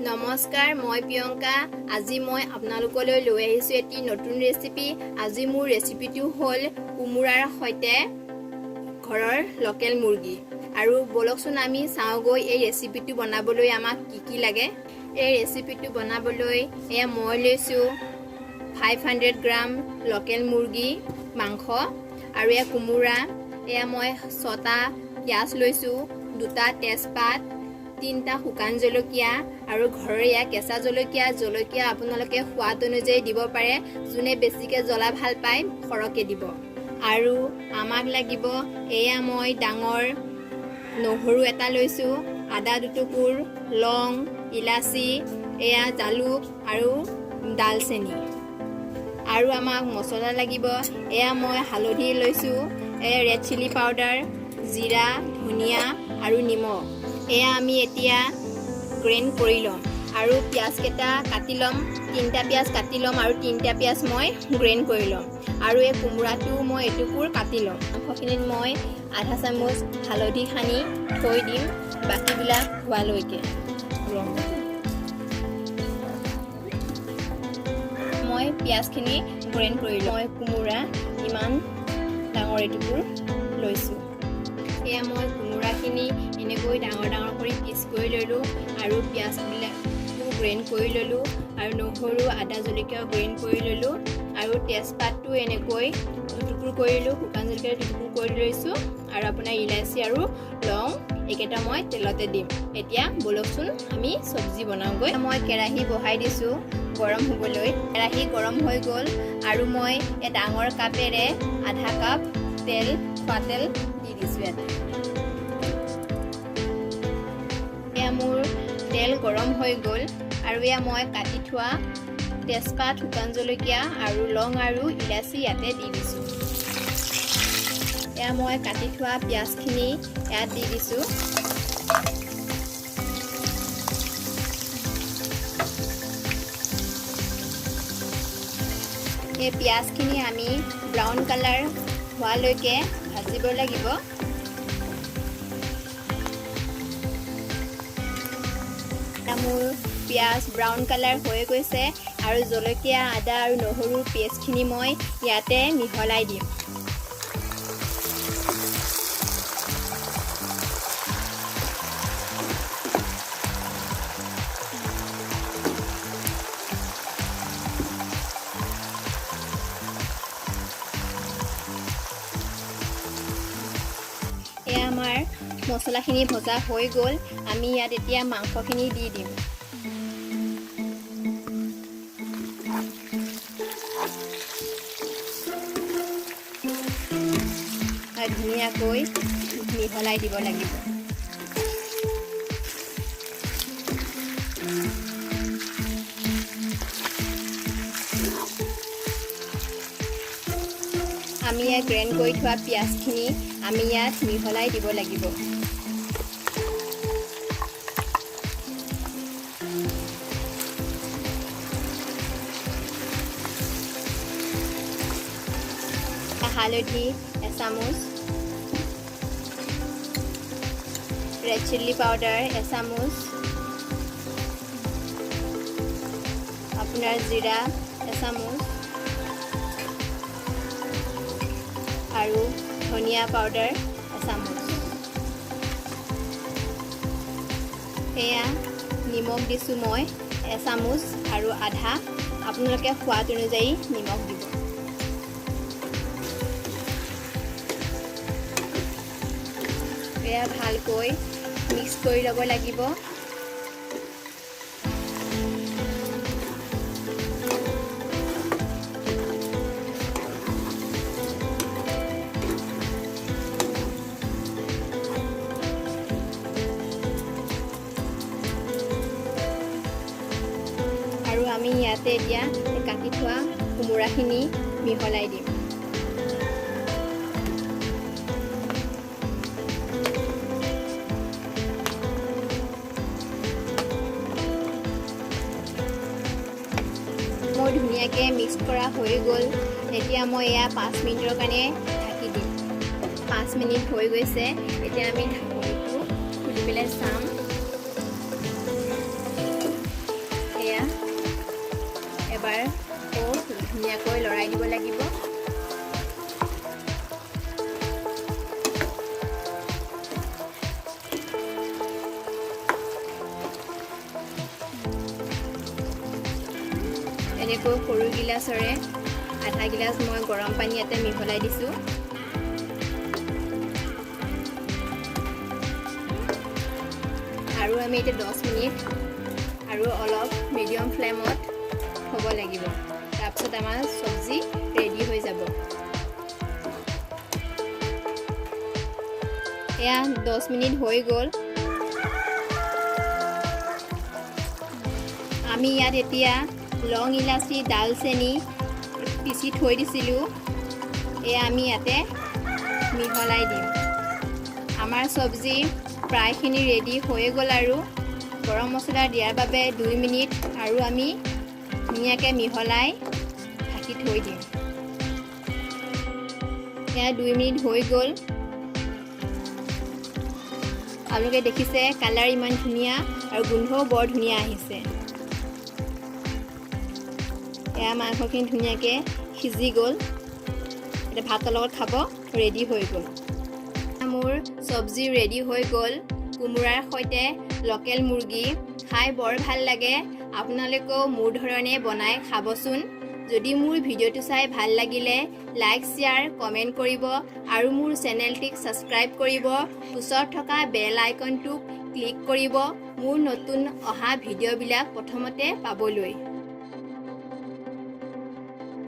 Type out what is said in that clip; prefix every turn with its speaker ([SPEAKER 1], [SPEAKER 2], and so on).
[SPEAKER 1] নমস্কাৰ, মই প্ৰিয়ংকা। আজি মই আপোনালোকলৈ লৈ আহিছোঁ এটি নতুন ৰেচিপি। আজি মোৰ ৰেচিপিটো হ'ল কোমোৰাৰ সৈতে ঘৰৰ লোকেল মুৰ্গী। আৰু বলকচোন আমি চাওঁগৈ এই ৰেচিপিটো বনাবলৈ আমাক কি লাগে। এই ৰেচিপিটো বনাবলৈ মই লৈছোঁ 500 গ্ৰাম লোকেল মুৰ্গী মাংস আৰু কোমোৰা। মই 6টা পিঁয়াজ লৈছোঁ, 2টা তেজপাত, 3টা শুকান জলকীয়া আৰু ঘৰৰীয়া কেঁচা জলকীয়া আপোনালোকে সোৱাদ অনুযায়ী দিব পাৰে। যোনে বেছিকৈ জ্বলা ভাল পায় সৰহকৈ দিব। আৰু আমাক লাগিব মই ডাঙৰ নহৰু এটা লৈছোঁ, আদা 2 টুকুৰ, লং, ইলাচি, জালুক আৰু ডালচেনি। আৰু আমাক মছলা লাগিব মই হালধি লৈছোঁ, ৰেড চিলি পাউডাৰ, জিৰা, ধনিয়া আৰু নিমখ। আমি এতিয়া গ্ৰাইণ্ড কৰি ল'ম। আৰু পিঁয়াজকেইটা কাটি ল'ম, 3টা পিঁয়াজ কাটি ল'ম আৰু 3টা পিঁয়াজ মই গ্ৰাইণ্ড কৰি ল'ম। আৰু কোমোৰাটো মই এটুকুৰ কাটি ল'ম। মাংসখিনিত মই আধা চামুচ হালধি সানি থৈ দিম বাকীবিলাক হোৱালৈকে। মই পিঁয়াজখিনি গ্ৰাইণ্ড কৰি ল'ম। মই কোমোৰা ইমান ডাঙৰ এটুকুৰ লৈছোঁ। মই কোমোৰাখিনি এনেকৈ ডাঙৰ কৰি পিচ কৰি ল'লোঁ আৰু পিঁয়াজবিলাকো গ্ৰাইণ্ড কৰি ল'লোঁ আৰু নহৰু, আদা, জলকীয়া গ্ৰাইণ্ড কৰি ল'লোঁ আৰু তেজপাতটো এনেকৈ 2 টুকুৰ কৰিলোঁ, শুকান জলকীয়া 2 টুকুৰ কৰি লৈছোঁ আৰু আপোনাৰ ইলাচি আৰু লং এইকেইটা মই তেলতে দিম। এতিয়া বলকচোন আমি চব্জি বনাওঁগৈ। মই কেৰাহী বহাই দিছোঁ গৰম হ'বলৈ। কেৰাহী গৰম হৈ গ'ল আৰু মই ডাঙৰ কাপেৰে আধা কাপ খোৱা তেল দি দিছোঁ ইয়াতে। মোৰ তেল গৰম হৈ গ'ল আৰু মই কাটি থোৱা তেজপাত, শুকান জলকীয়া আৰু লং আৰু ইলাচি ইয়াতে দি দিছোঁ। মই কাটি থোৱা পিঁয়াজখিনি ইয়াত দি দিছোঁ। পিঁয়াজখিনি আমি ব্ৰাউন কালাৰ হোৱালৈকে ভাজিব লাগিব। মোৰ পিঁয়াজ ব্ৰাউন কালাৰ হৈ গৈছে আৰু জলকীয়া, আদা আৰু নহৰু পেষ্টখিনি মই ইয়াতে মিহলাই দিম। আমাৰ মছলাখিনি ভজা হৈ গ'ল। আমি ইয়াত এতিয়া মাংসখিনি দি দিম। ধুনীয়াকৈ মিহলাই দিব লাগিব। আমি ইয়াত গ্ৰাইণ্ড কৰি থোৱা পিঁয়াজখিনি আমি ইয়াত মিহলাই দিব লাগিব। হালধি এচামুচ, ৰেড চিলি পাউডাৰ এচামুচ, আপোনাৰ জিৰা এচামুচ আৰু ধনিয়া পাউডাৰ এচামুচ। নিমখ দিছোঁ মই এচামুচ আৰু আধা। আপোনালোকে সোৱাদ অনুযায়ী নিমখ দিব। ভালকৈ মিক্স কৰি ল'ব লাগিব। আৰু আমি ইয়াতে এতিয়া কাটি থোৱা কোমোৰাখিনি মিহলাই দিম। মোৰ ধুনীয়াকৈ মিক্স কৰা হৈ গ'ল। এতিয়া মই 5 মিনিটৰ কাৰণে ঢাকি দিম। 5 মিনিট হৈ গৈছে। এতিয়া আমি ঢাকনিটো খুলি পেলাই চাম। ধুনীয়াকৈ লৰাই দিব লাগিব। এনেকৈ সৰু গিলাচৰে আধা গিলাচ মই গৰম পানী ইয়াতে মিহলাই দিছোঁ। আৰু আমি এতিয়া 10 মিনিট আৰু অলপ মিডিয়াম ফ্লেমত হ'ব লাগিব। তাৰপিছত আমাৰ চব্জি ৰেডি হৈ যাব। এয়া 10 মিনিট হৈ গ'ল। আমি ইয়াত এতিয়া লং ইলাচি ডালচেনি পিচি থৈ দিছিলোঁ, এয়া আমি ইয়াতে মিহলাই দিম। আমাৰ চব্জি প্ৰায়খিনি ৰেডি হৈ গ'ল আৰু গৰম মছলা দিয়াৰ বাবে 2 মিনিট আৰু আমি ধুনীয়াকৈ মিহলাই ঢাকি থৈ দিম। এয়া 2 মিনিট হৈ গ'ল। আপোনালোকে দেখিছে কালাৰ ইমান ধুনীয়া আৰু গোন্ধও বৰ ধুনীয়া আহিছে। এয়া মাংসখিনি ধুনীয়াকৈ সিজি গ'ল। এতিয়া ভাতৰ লগত খাব ৰেডি হৈ গ'ল। মোৰ চব্জি ৰেডি হৈ গ'ল। কোমোৰাৰ সৈতে লোকেল মুৰ্গী খাই বৰ ভাল লাগে। আপোনালোকেও মোৰ ধৰণে বনাই খাবচোন। যদি মোৰ ভিডিঅ'টো চাই ভাল লাগিলে লাইক শ্বেয়াৰ কমেণ্ট কৰিব আৰু মোৰ চেনেলটিক ছাবস্ক্ৰাইব কৰিব। ওচৰত থকা বেল আইকনটোক ক্লিক কৰিব মোৰ নতুন অহা ভিডিঅ'বিলাক প্ৰথমতে পাবলৈ।